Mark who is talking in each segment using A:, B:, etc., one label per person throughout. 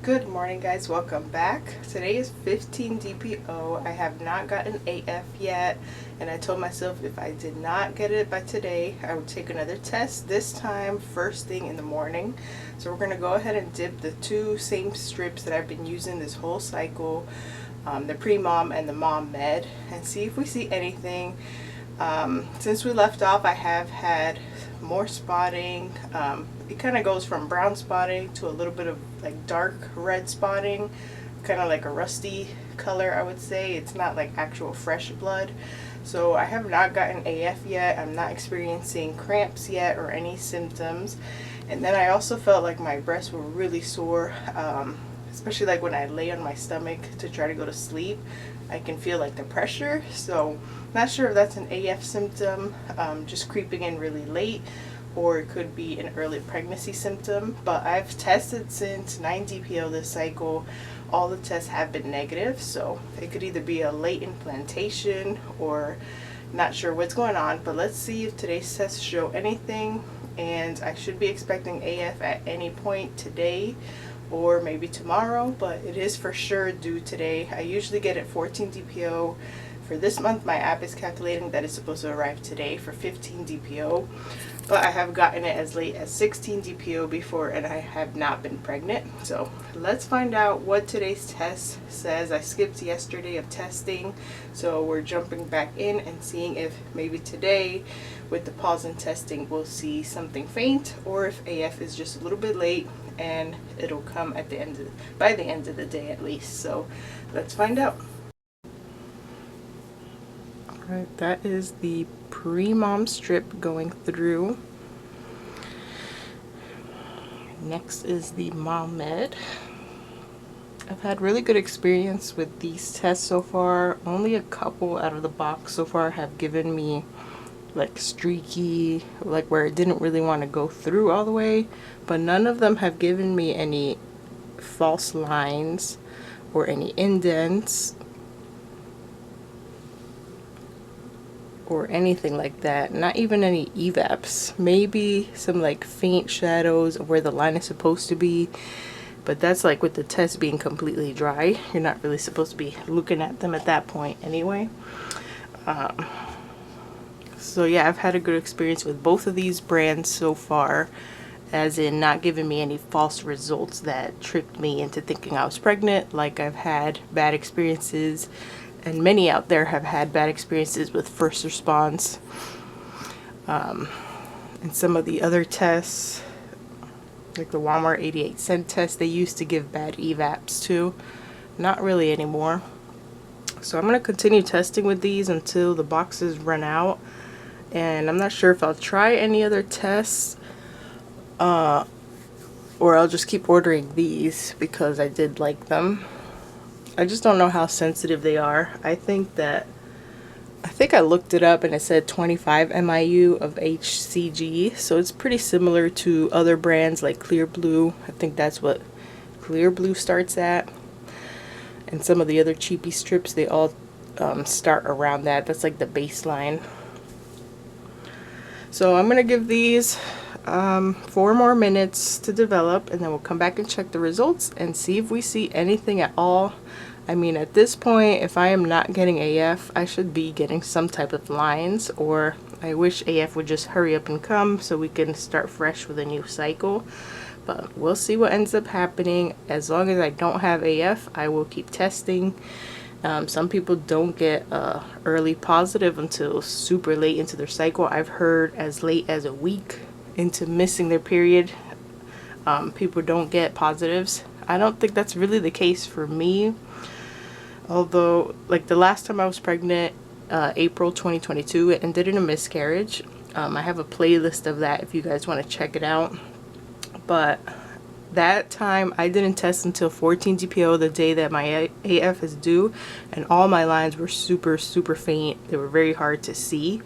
A: Good morning, guys. Welcome back. Today is 15 DPO. I have not gotten AF yet, and I told myself if I did not get it by today, I would take another test, this time first thing in the morning. So we're going to go ahead and dip the two same strips that I've been using this whole cycle, the pre-mom and the mom med, and see if we see anything. Since we left off, I have had more spotting. It kind of goes from brown spotting to a little bit of like dark red spotting, kind of like a rusty color, I would say. It's not like actual fresh blood. So I have not gotten AF yet. I'm not experiencing cramps yet or any symptoms. And then I also felt like my breasts were really sore, especially like when I lay on my stomach to try to go to sleep. I can feel like the pressure. So not sure if that's an AF symptom, just creeping in really late, or it could be an early pregnancy symptom. But I've tested since 9 DPO this cycle. All the tests have been negative, so it could either be a late implantation or not sure what's going on. But let's see if today's tests show anything, and I should be expecting AF at any point today or maybe tomorrow, but it is for sure due today. I usually get it 14 DPO. For this month, my app is calculating that it's supposed to arrive today for 15 DPO, but I have gotten it as late as 16 DPO before, and I have not been pregnant. So let's find out what today's test says. I skipped yesterday of testing, so we're jumping back in and seeing if maybe today with the pause in testing we'll see something faint, or if AF is just a little bit late and it'll come at the end by the end of the day at least. So let's find out. Alright, that is the pre-mom strip going through. Next is the mom med. I've had really good experience with these tests so far. Only a couple out of the box so far have given me like streaky, like where it didn't really want to go through all the way, but none of them have given me any false lines or any indents or anything like that. Not even any evaps. Maybe some like faint shadows of where the line is supposed to be, but that's like with the test being completely dry. You're not really supposed to be looking at them at that point anyway. So yeah, I've had a good experience with both of these brands so far, as in not giving me any false results that tricked me into thinking I was pregnant. Like I've had bad experiences, and many out there have had bad experiences with first response. And some of the other tests, like the Walmart 88-cent test, they used to give bad evaps too. Not really anymore. So I'm going to continue testing with these until the boxes run out. And I'm not sure if I'll try any other tests, or I'll just keep ordering these because I did like them. I just don't know how sensitive they are. I think I looked it up and it said 25 MIU of HCG, so it's pretty similar to other brands like Clear Blue. I think that's what Clear Blue starts at, and some of the other cheapy strips, they all start around that. That's like the baseline. So I'm gonna give these 4 more minutes to develop, and then we'll come back and check the results and see if we see anything at all. I mean, at this point, if I am not getting AF, I should be getting some type of lines, or I wish AF would just hurry up and come so we can start fresh with a new cycle. But we'll see what ends up happening. As long as I don't have AF, I will keep testing. Some people don't get early positive until super late into their cycle. I've heard as late as a week into missing their period, people don't get positives. I don't think that's really the case for me, although like the last time I was pregnant, April 2022, it ended in a miscarriage. I have a playlist of that if you guys want to check it out. But that time I didn't test until 14 DPO, the day that my AF is due, and all my lines were super faint. They were very hard to see.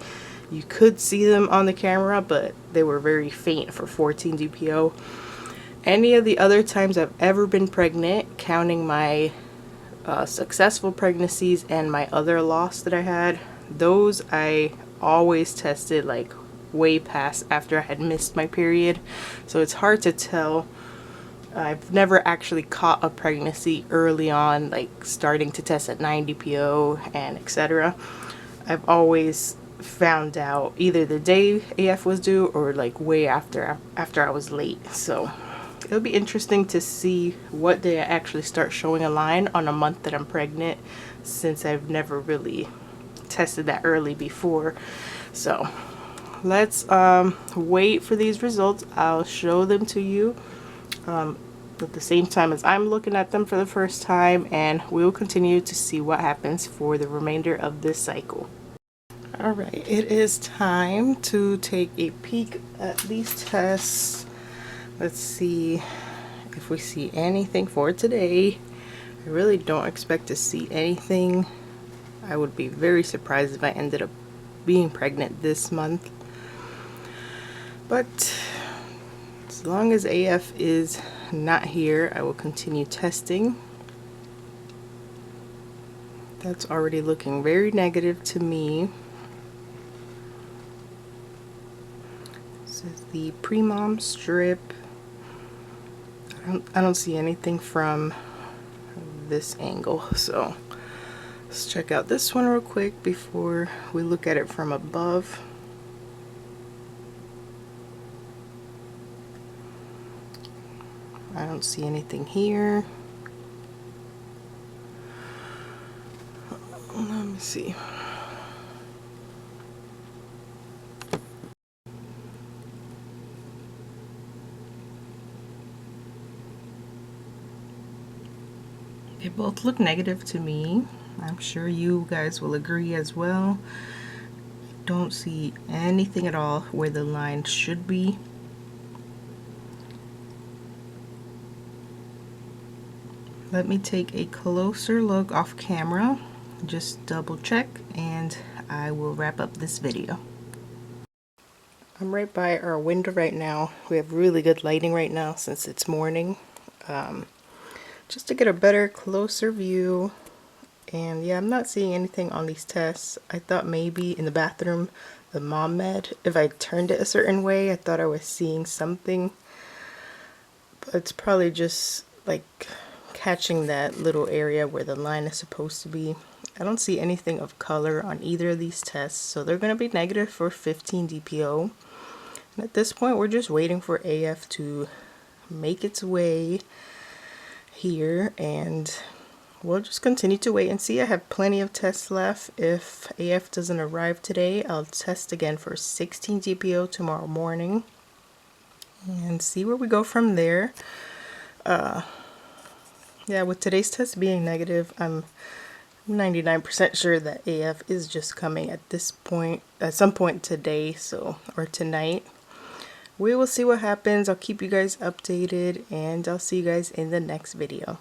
A: You could see them on the camera, but they were very faint for 14 DPO. Any of the other times I've ever been pregnant, counting my successful pregnancies and my other loss that I had, those I always tested like way past after I had missed my period. So it's hard to tell I've never actually caught a pregnancy early on, like starting to test at 9 DPO and etc. I've always found out either the day AF was due or like way after I was late. So it'll be interesting to see what day I actually start showing a line on a month that I'm pregnant, since I've never really tested that early before. So let's wait for these results. I'll show them to you at the same time as I'm looking at them for the first time, and we'll continue to see what happens for the remainder of this cycle. Alright, it is time to take a peek at these tests. Let's see if we see anything for today. I really don't expect to see anything. I would be very surprised if I ended up being pregnant this month. But as long as AF is not here, I will continue testing. That's already looking very negative to me. This is the pre-mom strip. I don't see anything from this angle, so let's check out this one real quick before we look at it from above. I don't see anything here. Let me see. They both look negative to me. I'm sure you guys will agree as well. Don't see anything at all where the line should be. Let me take a closer look off camera, just double check, and I will wrap up this video. I'm right by our window right now. We have really good lighting right now since it's morning. Just to get a better, closer view. And yeah, I'm not seeing anything on these tests. I thought maybe in the bathroom, the mom med, if I turned it a certain way, I thought I was seeing something. But it's probably just like catching that little area where the line is supposed to be. I don't see anything of color on either of these tests, so they're going to be negative for 15 DPO. And at this point, we're just waiting for AF to make its way here, and we'll just continue to wait and see. I have plenty of tests left. If AF doesn't arrive today, I'll test again for 16 DPO tomorrow morning and see where we go from there. Yeah, with today's test being negative, I'm 99% sure that AF is just coming at this point, at some point today, or tonight. We will see what happens. I'll keep you guys updated, and I'll see you guys in the next video.